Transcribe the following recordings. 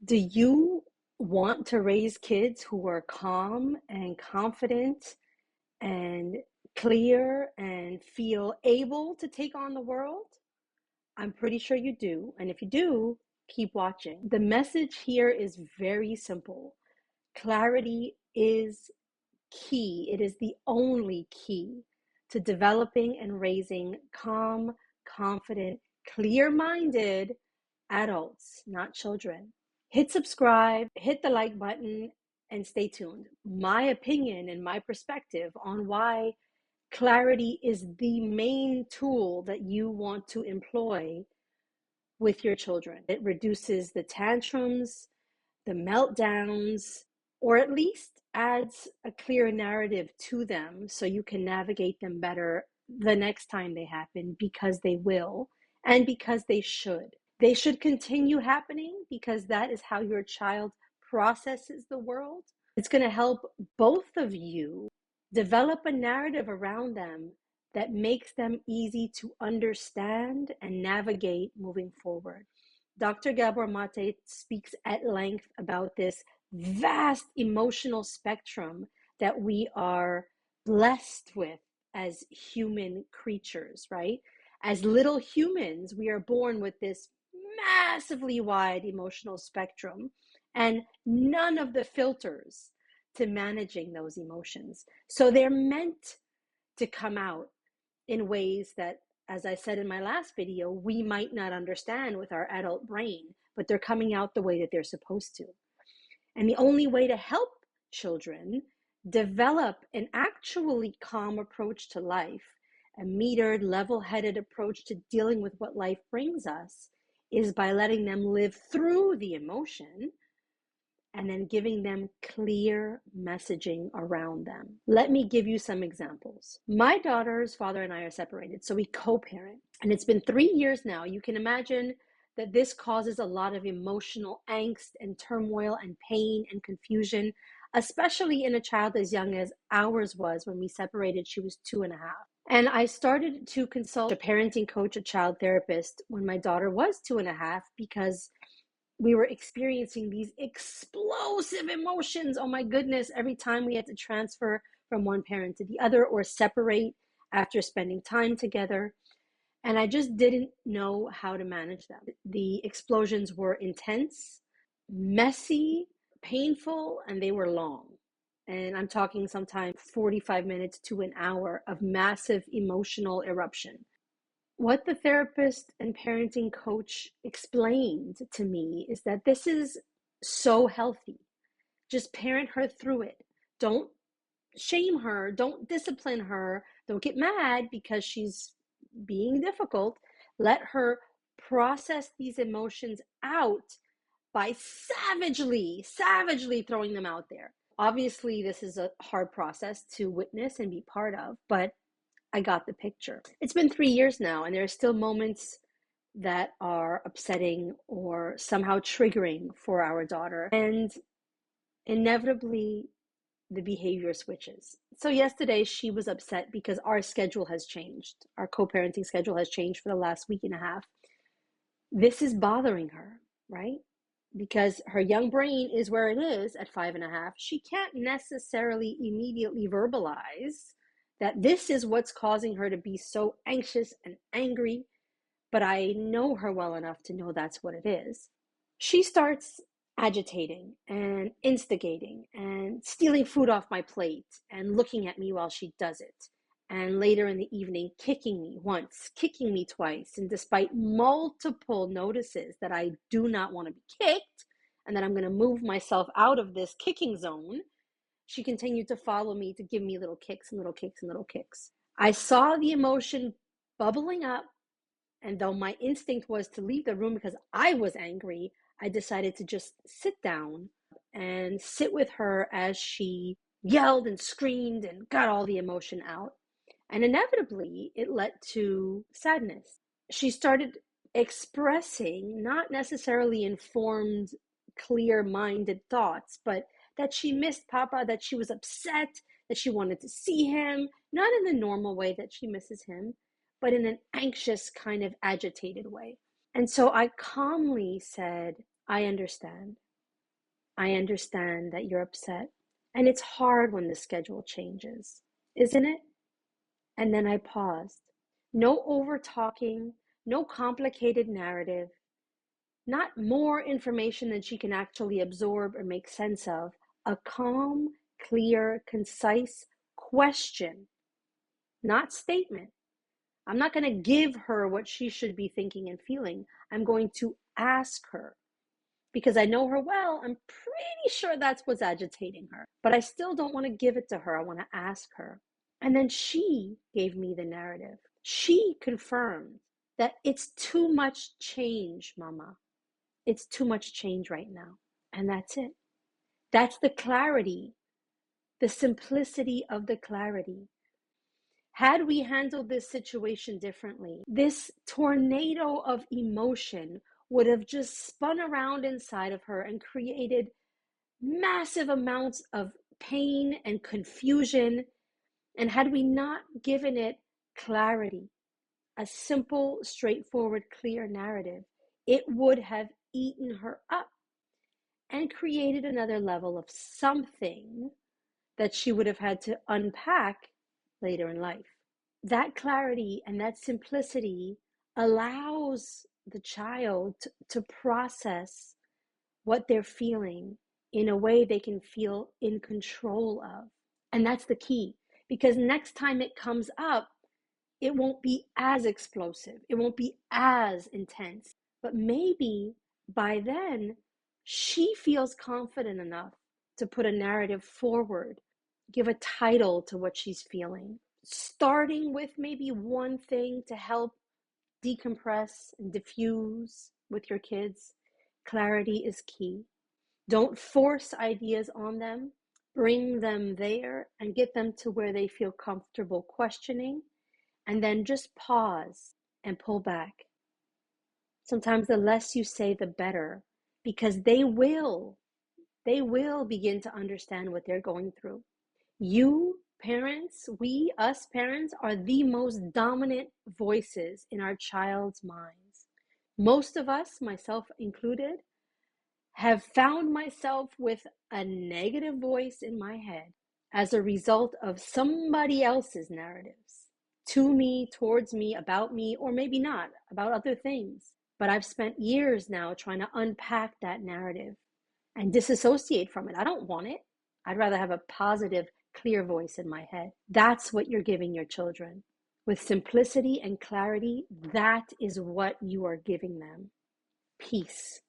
Do you want to raise kids who are calm and confident and clear and feel able to take on the world? I'm pretty sure you do. And if you do, keep watching. The message here is very simple. Clarity is key. It is the only key to developing and raising calm, confident, clear-minded adults, not children. Hit subscribe, hit the like button, and stay tuned. My opinion and my perspective on why clarity is the main tool that you want to employ with your children. It reduces the tantrums, the meltdowns, or at least adds a clear narrative to them so you can navigate them better the next time they happen, because they will and because they should. They should continue happening because that is how your child processes the world. It's going to help both of you develop a narrative around them that makes them easy to understand and navigate moving forward. Dr. Gabor Mate speaks at length about this vast emotional spectrum that we are blessed with as human creatures, right? As little humans, we are born with this massively wide emotional spectrum and none of the filters to managing those emotions. So they're meant to come out in ways that, as I said in my last video, we might not understand with our adult brain, but they're coming out the way that they're supposed to. And the only way to help children develop an actually calm approach to life, a metered, level-headed approach to dealing with what life brings us, is by letting them live through the emotion and then giving them clear messaging around them. Let me give you some examples. My daughter's father and I are separated, so we co-parent. And it's been 3 years now. You can imagine that this causes a lot of emotional angst and turmoil and pain and confusion, especially in a child as young as ours was when we separated. She was 2.5. And I started to consult a parenting coach, a child therapist, when my daughter was 2.5, because we were experiencing these explosive emotions. Oh my goodness, every time we had to transfer from one parent to the other or separate after spending time together. And I just didn't know how to manage them. The explosions were intense, messy, painful, and they were long. And I'm talking sometimes 45 minutes to an hour of massive emotional eruption. What the therapist and parenting coach explained to me is that this is so healthy. Just parent her through it. Don't shame her. Don't discipline her. Don't get mad because she's being difficult. Let her process these emotions out by savagely throwing them out there. Obviously, this is a hard process to witness and be part of, but I got the picture. It's been 3 years now, and there are still moments that are upsetting or somehow triggering for our daughter. And inevitably, the behavior switches. So yesterday, she was upset because our schedule has changed. Our co-parenting schedule has changed for the last week and a half. This is bothering her, right? Because her young brain is where it is at 5.5. She can't necessarily immediately verbalize that this is what's causing her to be so anxious and angry, but I know her well enough to know that's what it is. She starts agitating and instigating and stealing food off my plate and looking at me while she does it. And later in the evening, kicking me once, kicking me twice. And despite multiple notices that I do not want to be kicked and that I'm going to move myself out of this kicking zone, she continued to follow me to give me little kicks and little kicks and little kicks. I saw the emotion bubbling up, and though my instinct was to leave the room because I was angry, I decided to just sit down and sit with her as she yelled and screamed and got all the emotion out. And inevitably, it led to sadness. She started expressing not necessarily informed, clear-minded thoughts, but that she missed Papa, that she was upset, that she wanted to see him, not in the normal way that she misses him, but in an anxious, kind of agitated way. And so I calmly said, I understand. I understand that you're upset. And it's hard when the schedule changes, isn't it? And then I paused. No over talking, no complicated narrative, not more information than she can actually absorb or make sense of. A calm, clear, concise question, not statement. I'm not going to give her what she should be thinking and feeling. I'm going to ask her because I know her well. I'm pretty sure that's what's agitating her, but I still don't want to give it to her. I want to ask her. And then she gave me the narrative. She confirmed that it's too much change, Mama. It's too much change right now. And that's it. That's the clarity, the simplicity of the clarity. Had we handled this situation differently, this tornado of emotion would have just spun around inside of her and created massive amounts of pain and confusion. And had we not given it clarity, a simple, straightforward, clear narrative, it would have eaten her up and created another level of something that she would have had to unpack later in life. That clarity and that simplicity allows the child to process what they're feeling in a way they can feel in control of. And that's the key, because next time it comes up, it won't be as explosive. It won't be as intense. But maybe by then, she feels confident enough to put a narrative forward, give a title to what she's feeling, starting with maybe one thing to help decompress and diffuse with your kids. Clarity is key. Don't force ideas on them. Bring them there and get them to where they feel comfortable questioning, and then just pause and pull back. Sometimes the less you say, the better, because they will begin to understand what they're going through. You parents, us parents, are the most dominant voices in our child's minds. Most of us, myself included, have found myself with a negative voice in my head as a result of somebody else's narratives to me, towards me, about me, or maybe not, about other things. But I've spent years now trying to unpack that narrative and disassociate from it. I don't want it. I'd rather have a positive, clear voice in my head. That's what you're giving your children. With simplicity and clarity, that is what you are giving them. Peace.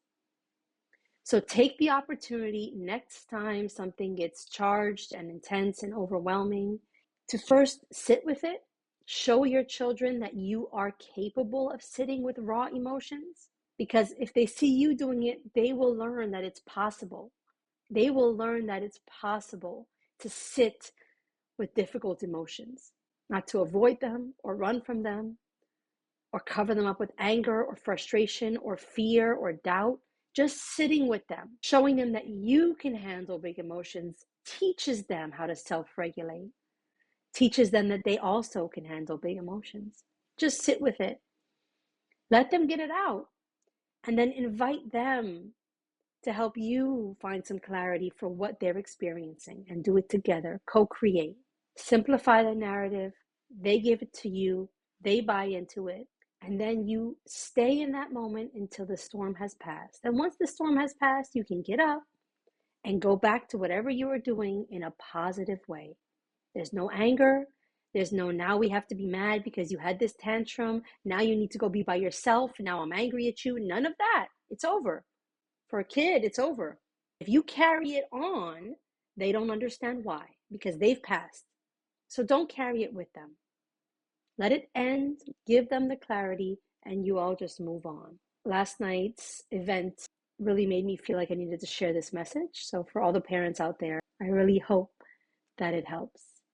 So take the opportunity next time something gets charged and intense and overwhelming to first sit with it. Show your children that you are capable of sitting with raw emotions, because if they see you doing it, they will learn that it's possible. They will learn that it's possible to sit with difficult emotions, not to avoid them or run from them or cover them up with anger or frustration or fear or doubt. Just sitting with them, showing them that you can handle big emotions, teaches them how to self-regulate, teaches them that they also can handle big emotions. Just sit with it. Let them get it out, and then invite them to help you find some clarity for what they're experiencing, and do it together. Co-create. Simplify the narrative. They give it to you. They buy into it. And then you stay in that moment until the storm has passed. And once the storm has passed, you can get up and go back to whatever you were doing in a positive way. There's no anger. There's no, now we have to be mad because you had this tantrum. Now you need to go be by yourself. Now I'm angry at you. None of that. It's over. For a kid, it's over. If you carry it on, they don't understand why, because they've passed. So don't carry it with them. Let it end, give them the clarity, and you all just move on. Last night's event really made me feel like I needed to share this message. So for all the parents out there, I really hope that it helps.